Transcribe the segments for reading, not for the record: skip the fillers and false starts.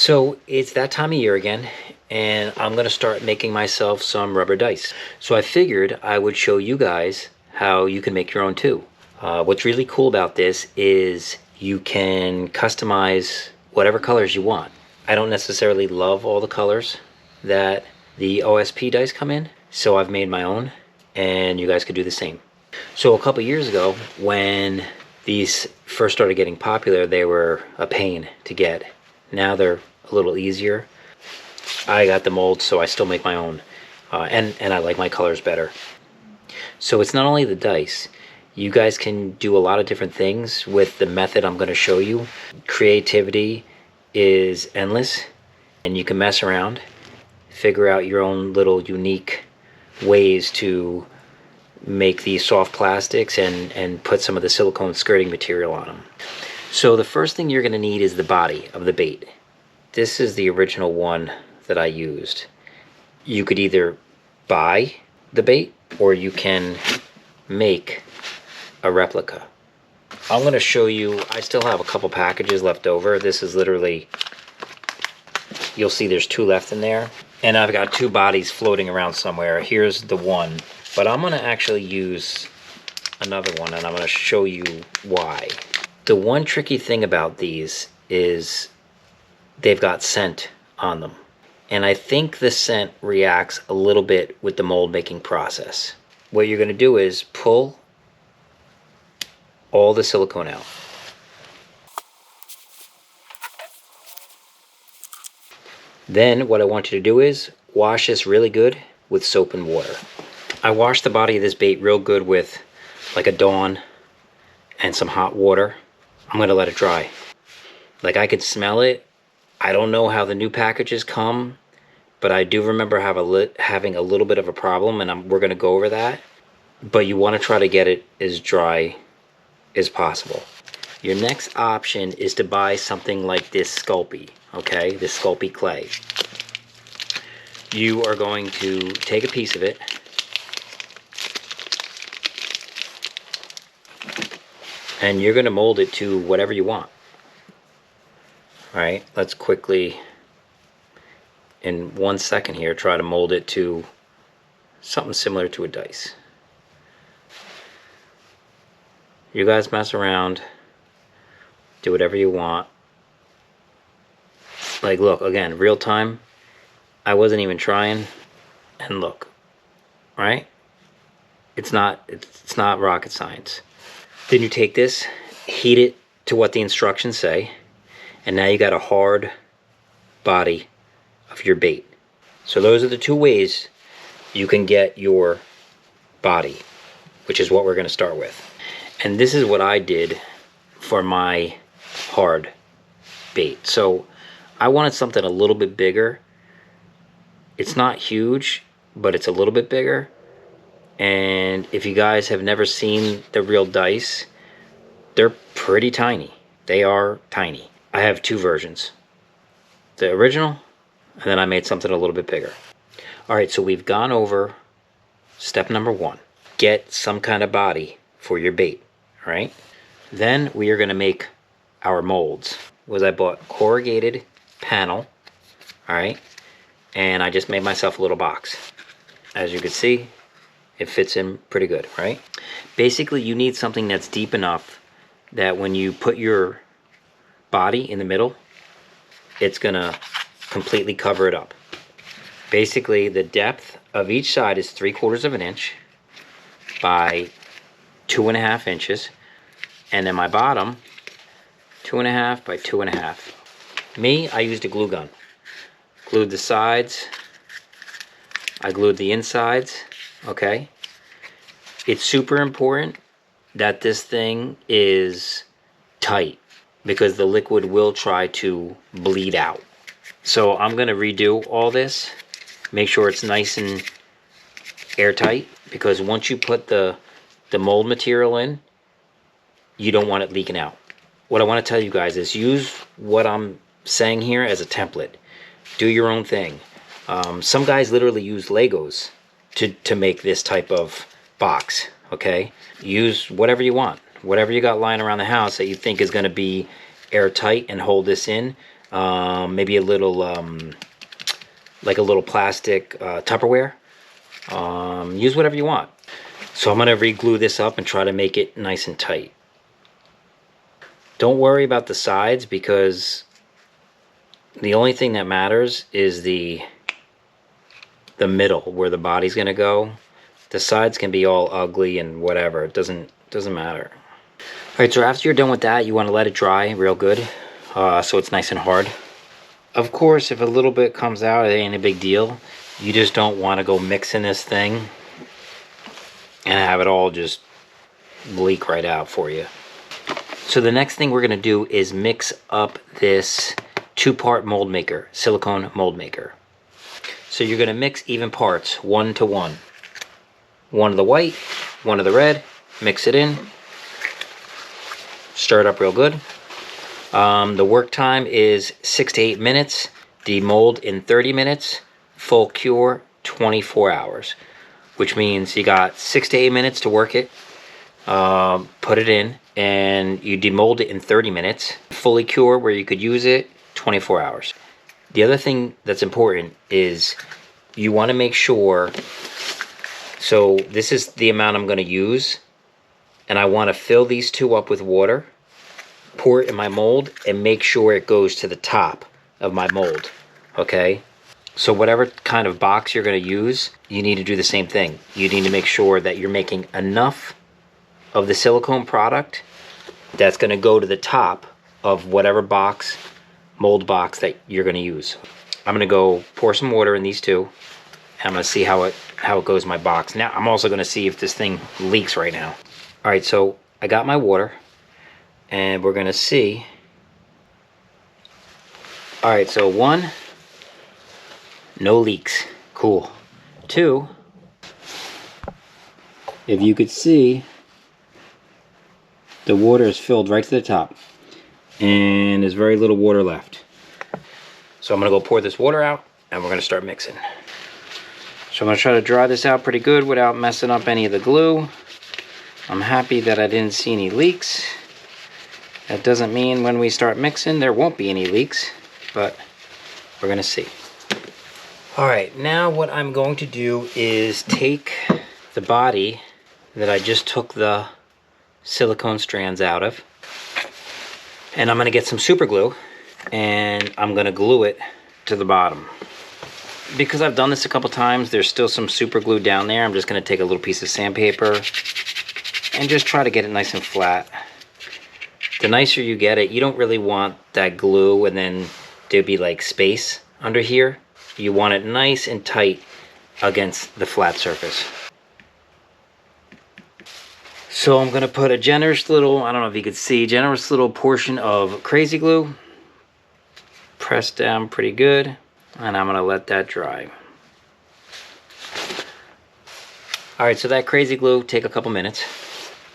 So it's that time of year again, and I'm going to start making myself some rubber dice. So I figured I would show you guys how you can make your own too. What's really cool about this is you can customize whatever colors you want. I don't necessarily love all the colors that the OSP dice come in, so I've made my own, and you guys could do the same. So a couple years ago, when these first started getting popular, they were a pain to get. Now they're a little easier. I got the mold, so I still make my own, and I like my colors better. So it's not only the dice. You guys can do a lot of different things with the method I'm going to show you. Creativity is endless, and you can mess around, figure out your own little unique ways to make these soft plastics and put some of the silicone skirting material on them. So the first thing you're going to need is the body of the bait. This is the original one that I used. You could either buy the bait or you can make a replica. I'm going to show you, I still have a couple packages left over. This is literally, you'll see there's 2 left in there. And I've got 2 bodies floating around somewhere. Here's the one. But I'm going to actually use another one, and I'm going to show you why. The one tricky thing about these is they've got scent on them. And I think the scent reacts a little bit with the mold making process. What you're going to do is pull all the silicone out. Then what I want you to do is wash this really good with soap and water. I washed the body of this bait real good with like a Dawn and some hot water. I'm going to let it dry. Like, I could smell it. I don't know how the new packages come, but I do remember having a little bit of a problem, and we're going to go over that. But you want to try to get it as dry as possible. Your next option is to buy something like this Sculpey, okay? This Sculpey clay. You are going to take a piece of it, and you're going to mold it to whatever you want. Alright, let's quickly, in 1 second here, try to mold it to something similar to a dice. You guys mess around, do whatever you want. Like, look, again, real time, I wasn't even trying, and look, right? It's not rocket science. Then you take this, heat it to what the instructions say, and now you got a hard body of your bait. So those are the 2 ways you can get your body, which is what we're going to start with. And this is what I did for my hard bait. So I wanted something a little bit bigger. It's not huge, but it's a little bit bigger. And if you guys have never seen the real dice, they're pretty tiny. They are tiny. I have 2 versions. The original, and then I made something a little bit bigger. Alright, so we've gone over step number 1. Get some kind of body for your bait. Alright? Then we are going to make our molds. I bought corrugated panel. Alright? And I just made myself a little box. As you can see, it fits in pretty good, right? Basically, you need something that's deep enough that when you put your body in the middle, it's gonna completely cover it up. Basically, the depth of each side is 3/4 of an inch by 2.5 inches, and then my bottom 2.5 by 2.5. Me, I used a glue gun. Glued the sides. I glued the insides. Okay, it's super important that this thing is tight because the liquid will try to bleed out. So I'm going to redo all this, make sure it's nice and airtight, because once you put the mold material in, you don't want it leaking out. What I want to tell you guys is use what I'm saying here as a template. Do your own thing. Some guys literally use Legos to make this type of box, okay? Use whatever you want. Whatever you got lying around the house that you think is going to be airtight and hold this in. maybe a little, like a little plastic Tupperware. Use whatever you want. So I'm going to re-glue this up and try to make it nice and tight. Don't worry about the sides, because the only thing that matters is the middle, where the body's going to go. The sides can be all ugly and whatever. It doesn't matter. Alright, so after you're done with that, you want to let it dry real good, so it's nice and hard. Of course, if a little bit comes out, it ain't a big deal. You just don't want to go mixing this thing and have it all just leak right out for you. So the next thing we're going to do is mix up this 2-part mold maker, silicone mold maker. So you're going to mix even parts, 1 to 1. 1 of the white, 1 of the red, mix it in. Stir it up real good. The work time is 6 to 8 minutes. Demold in 30 minutes. Full cure 24 hours. Which means you got 6 to 8 minutes to work it. Put it in, and you demold it in 30 minutes. Fully cure, where you could use it, 24 hours. The other thing that's important is you want to make sure, so this is the amount I'm going to use, and I want to fill these 2 up with water, pour it in my mold, and make sure it goes to the top of my mold, okay? So whatever kind of box you're going to use, you need to do the same thing. You need to make sure that you're making enough of the silicone product that's going to go to the top of whatever box, mold box that you're going to use. I'm going to go pour some water in these 2. I'm going to see how it goes in my box. Now I'm also going to see if this thing leaks right now. All right, so I got my water, and we're going to see. All right, so 1, no leaks. Cool. 2, if you could see, the water is filled right to the top, and there's very little water left. So I'm going to go pour this water out, and we're going to start mixing. So I'm going to try to dry this out pretty good without messing up any of the glue. I'm happy that I didn't see any leaks. That doesn't mean when we start mixing there won't be any leaks, but we're going to see. Alright, now what I'm going to do is take the body that I just took the silicone strands out of, and I'm going to get some super glue, and I'm going to glue it to the bottom. Because I've done this a couple times, there's still some super glue down there. I'm just going to take a little piece of sandpaper and just try to get it nice and flat. The nicer you get it, you don't really want that glue and then there'd be like space under here. You want it nice and tight against the flat surface. So I'm going to put a generous little, I don't know if you could see, generous little portion of crazy glue. Press down pretty good, and I'm going to let that dry. Alright, so that crazy glue, take a couple minutes.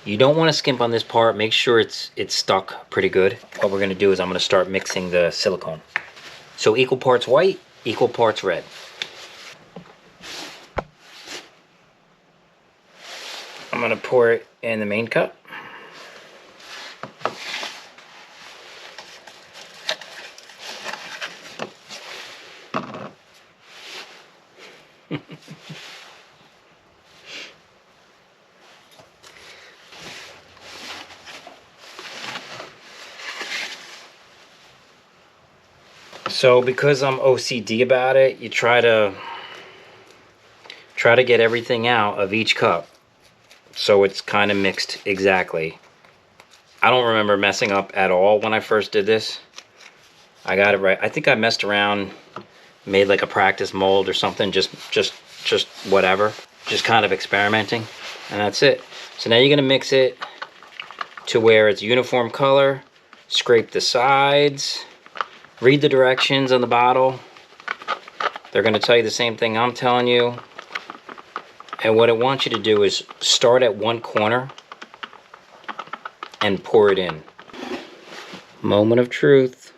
You don't want to skimp on this part, make sure it's stuck pretty good. What we're going to do is I'm going to start mixing the silicone. So equal parts white, equal parts red. I'm going to pour it in the main cup. So because I'm OCD about it, you try to get everything out of each cup so it's kind of mixed exactly. I don't remember messing up at all when I first did this. I got it right. I think I messed around, made like a practice mold or something, just whatever, just kind of experimenting, and that's it. So now you're gonna mix it to where it's uniform color, scrape the sides, read the directions on the bottle. They're gonna tell you the same thing I'm telling you. And what I want you to do is start at one corner and pour it in. Moment of truth.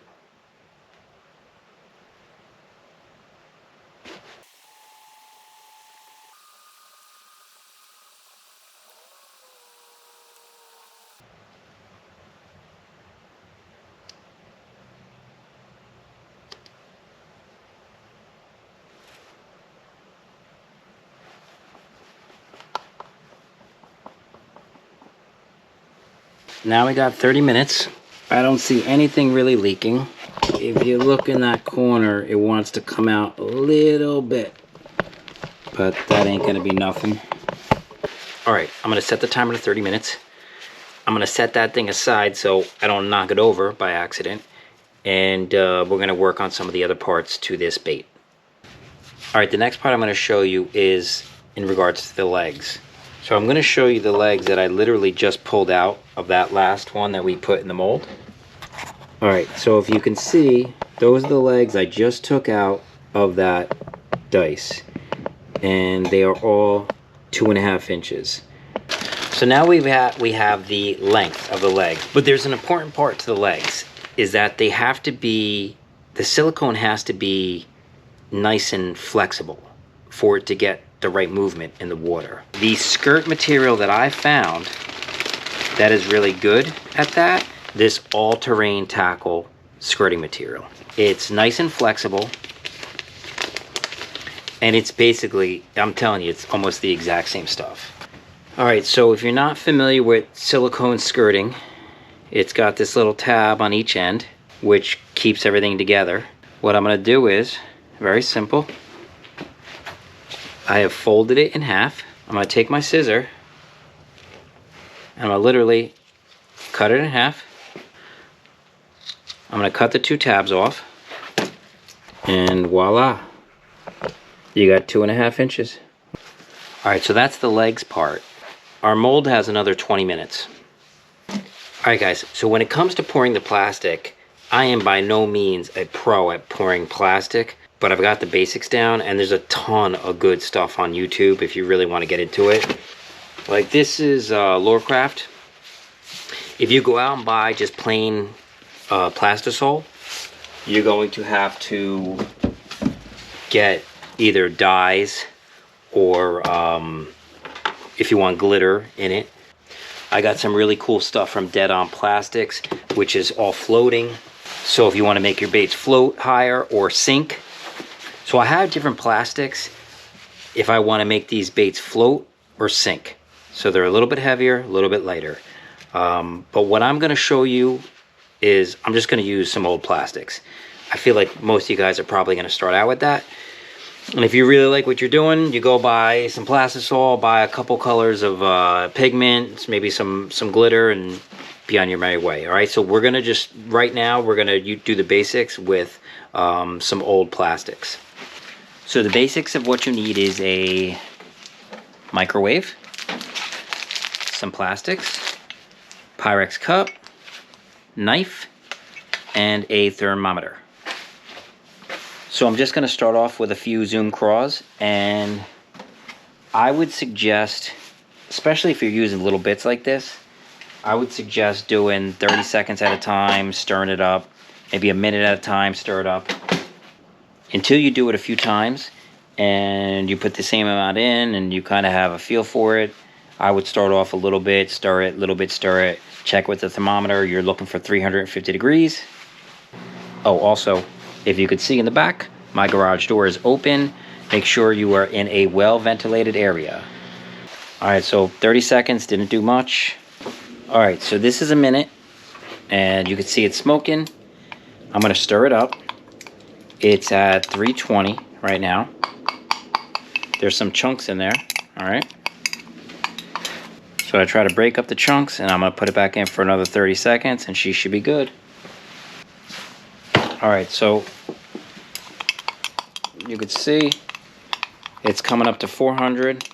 now we got 30 minutes. I don't see anything really leaking. If you look in that corner, it wants to come out a little bit, but that ain't gonna be nothing. All right, I'm gonna set the timer to 30 minutes. I'm gonna set that thing aside so I don't knock it over by accident. And we're gonna work on some of the other parts to this bait. All right, the next part I'm gonna show you is in regards to the legs. So I'm gonna show you the legs that I literally just pulled out of that last one that we put in the mold. All right, so if you can see, those are the legs I just took out of that dice. And they are all 2.5 inches. So now we have the length of the leg. But there's an important part to the legs, is that they have to be, the silicone has to be nice and flexible for it to get the right movement in the water. The skirt material that I found that is really good at that, this all-terrain tackle skirting material. It's nice and flexible, and it's basically, I'm telling you, it's almost the exact same stuff. All right, so if you're not familiar with silicone skirting, it's got this little tab on each end, which keeps everything together. What I'm gonna do is, very simple, I have folded it in half. I'm gonna take my scissor, and I'm gonna literally cut it in half. I'm gonna cut the 2 tabs off, and voila, you got 2.5 inches. All right, so that's the legs part. Our mold has another 20 minutes. All right, guys, so when it comes to pouring the plastic, I am by no means a pro at pouring plastic, but I've got the basics down, and there's a ton of good stuff on YouTube if you really want to get into it. Like this is Lorecraft. If you go out and buy just plain Plastisol, you're going to have to get either dyes or if you want glitter in it. I got some really cool stuff from Dead On Plastics, which is all floating. So if you want to make your baits float higher or sink. So I have different plastics if I want to make these baits float or sink. So they're a little bit heavier, a little bit lighter. But what I'm going to show you is I'm just going to use some old plastics. I feel like most of you guys are probably going to start out with that. And if you really like what you're doing, you go buy some Plastisol, buy a couple colors of pigment, maybe some glitter, and be on your merry way. All right, so we're going to just, right now, we're going to do the basics with some old plastics. So the basics of what you need is a microwave, some plastics, Pyrex cup, knife, and a thermometer. So I'm just going to start off with a few zoom craws, and I would suggest, especially if you're using little bits like this, I would suggest doing 30 seconds at a time, stirring it up, maybe a minute at a time, stir it up, until you do it a few times, and you put the same amount in, and you kind of have a feel for it. I would start off a little bit, stir it, little bit, stir it, check with the thermometer, you're looking for 350 degrees. Oh, also, if you could see in the back, my garage door is open. Make sure you are in a well-ventilated area. All right, so 30 seconds, didn't do much. All right, so this is a minute, and you can see it's smoking. I'm gonna stir it up. It's at 320 right now. There's some chunks in there, all right? So I try to break up the chunks, and I'm gonna put it back in for another 30 seconds, and she should be good. All right, so you could see it's coming up to 400.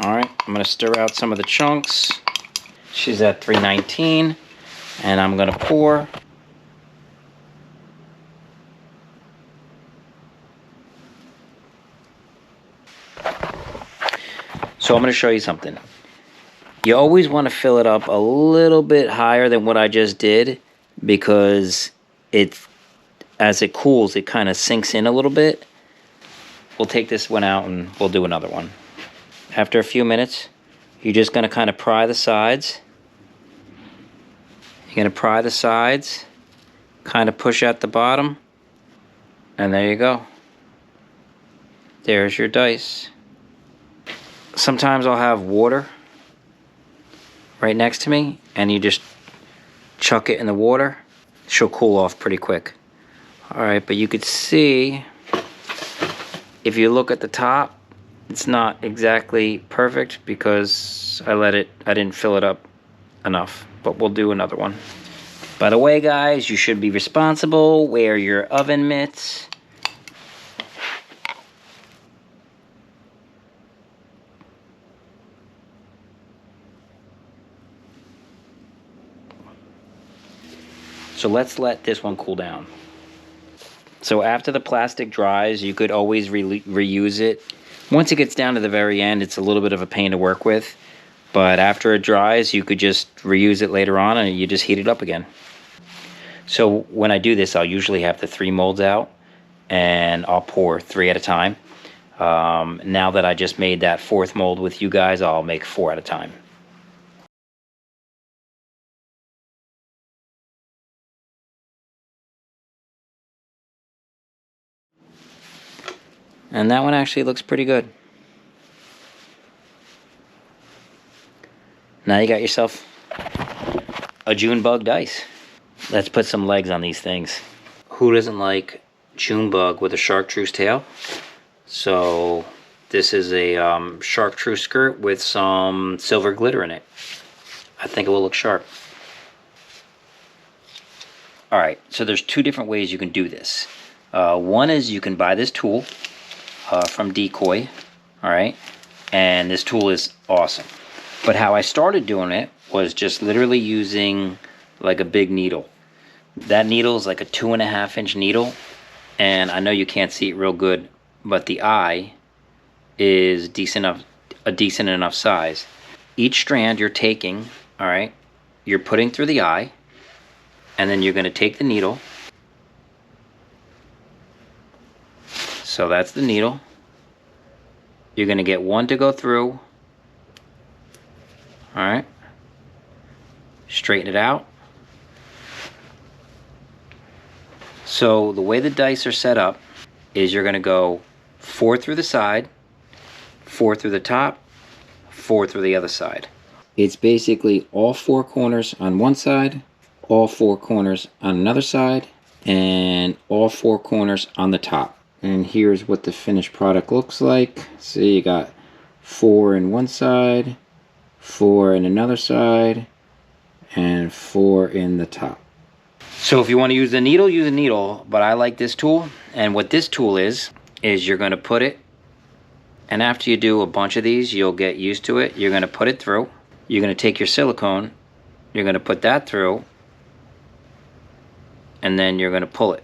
All right, I'm gonna stir out some of the chunks. She's at 319, and I'm gonna pour. So I'm gonna show you something. You always wanna fill it up a little bit higher than what I just did, because as it cools, it kind of sinks in a little bit. We'll take this one out and we'll do another one. After a few minutes, you're just going to kind of pry the sides. You're going to pry the sides, kind of push at the bottom, and there you go. There's your dice. Sometimes I'll have water right next to me, and you just chuck it in the water. She'll cool off pretty quick. Alright, but you could see, if you look at the top, it's not exactly perfect because I didn't fill it up enough, but we'll do another one. By the way, guys, you should be responsible. Wear your oven mitts. So let's let this one cool down. So after the plastic dries, you could always reuse it. Once it gets down to the very end, it's a little bit of a pain to work with. But after it dries, you could just reuse it later on and you just heat it up again. So when I do this, I'll usually have the 3 molds out and I'll pour 3 at a time. Now that I just made that 4th mold with you guys, I'll make 4 at a time. And that one actually looks pretty good. Now you got yourself a June bug dice. Let's put some legs on these things. Who doesn't like June bug with a chartreuse tail? So this is a chartreuse skirt with some silver glitter in it. I think it will look sharp. Alright, so there's 2 different ways you can do this. One is you can buy this tool from Decoy, alright, and this tool is awesome. But how I started doing it was just literally using like a big needle. That needle is like a 2.5-inch needle, and I know you can't see it real good, but the eye is a decent enough size. Each strand you're taking, alright, you're putting through the eye, and then you're going to take the needle. So that's the needle. You're going to get one to go through. Alright. Straighten it out. So the way the dice are set up is you're going to go 4 through the side, 4 through the top, 4 through the other side. It's basically all 4 corners on one side, all 4 corners on another side, and all 4 corners on the top. And here's what the finished product looks like. See, you got 4 in one side, 4 in another side, and 4 in the top. So if you want to use the needle, use a needle, but I like this tool. And what this tool is you're going to put it, and after you do a bunch of these, you'll get used to it. You're going to put it through. You're going to take your silicone, you're going to put that through, and then you're going to pull it.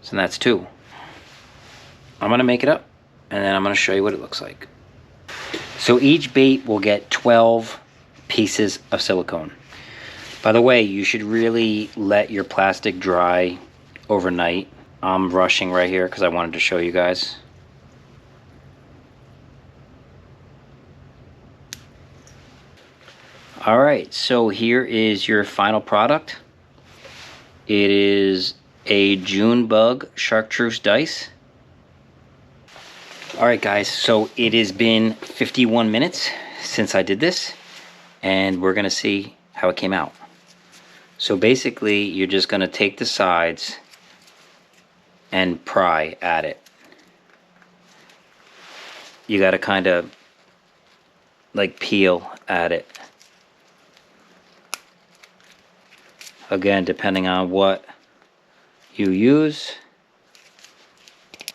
So that's 2. I'm going to make it up, and then I'm going to show you what it looks like. So each bait will get 12 pieces of silicone. By the way, you should really let your plastic dry overnight. I'm rushing right here because I wanted to show you guys. Alright, so here is your final product. It is a June bug chartreuse dice. Alright guys, so it has been 51 minutes since I did this, and we're going to see how it came out. So basically, you're just going to take the sides and pry at it. You got to kind of like peel at it. Again, depending on what you use.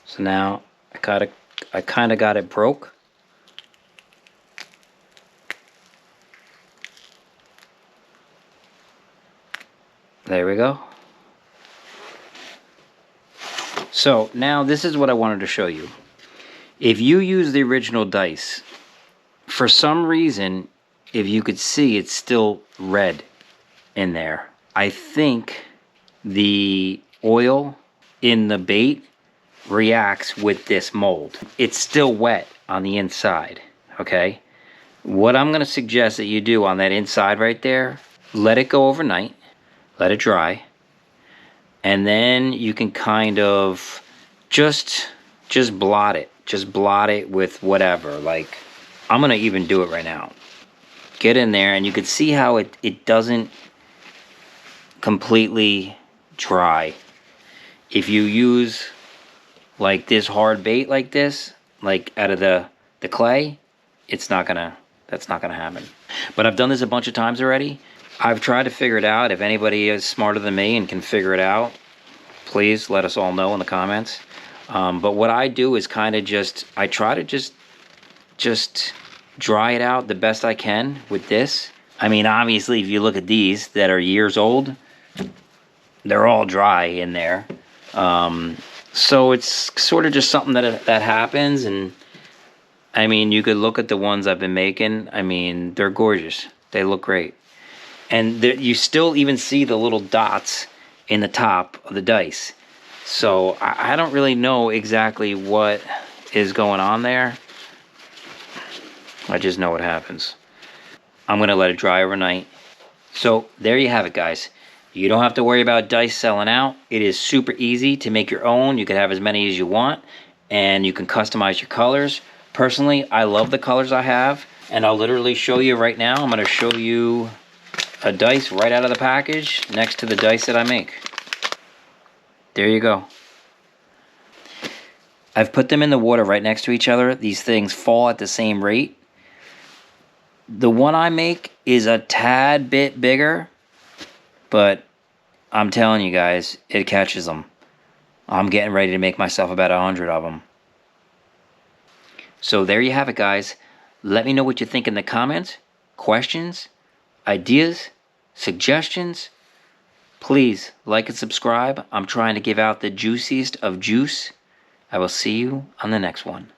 So now I kind of got it broke. There we go. So now this is what I wanted to show you. If you use the original dice, for some reason, if you could see, it's still red in there. I think the oil in the bait reacts with this mold. It's still wet on the inside, okay? What I'm going to suggest that you do on that inside right there, let it go overnight, let it dry, and then you can kind of just just blot it. Just blot it with whatever. Like, I'm going to even do it right now. Get in there, and you can see how it doesn't completely dry. If you use like this hard bait like this, like out of the clay, that's not gonna happen. But I've done this a bunch of times already. I've tried to figure it out. If anybody is smarter than me and can figure it out, please let us all know in the comments. But what I do is kind of I try to just dry it out the best I can with this. I mean, obviously, if you look at these that are years old, they're all dry in there. So it's sort of just something that happens. And I mean, you could look at the ones I've been making. I mean, they're gorgeous. They look great. And you still even see the little dots in the top of the dice. So I don't really know exactly what is going on there. I just know what happens. I'm going to let it dry overnight. So there you have it, guys. You don't have to worry about dice selling out. It is super easy to make your own. You can have as many as you want, and you can customize your colors. Personally, I love the colors I have, and I'll literally show you right now. I'm going to show you a dice right out of the package next to the dice that I make. There you go. I've put them in the water right next to each other. These things fall at the same rate. The one I make is a tad bit bigger, but I'm telling you guys, it catches them. I'm getting ready to make myself about 100 of them. So there you have it, guys. Let me know what you think in the comments. Questions, ideas, suggestions. Please like and subscribe. I'm trying to give out the juiciest of juice. I will see you on the next one.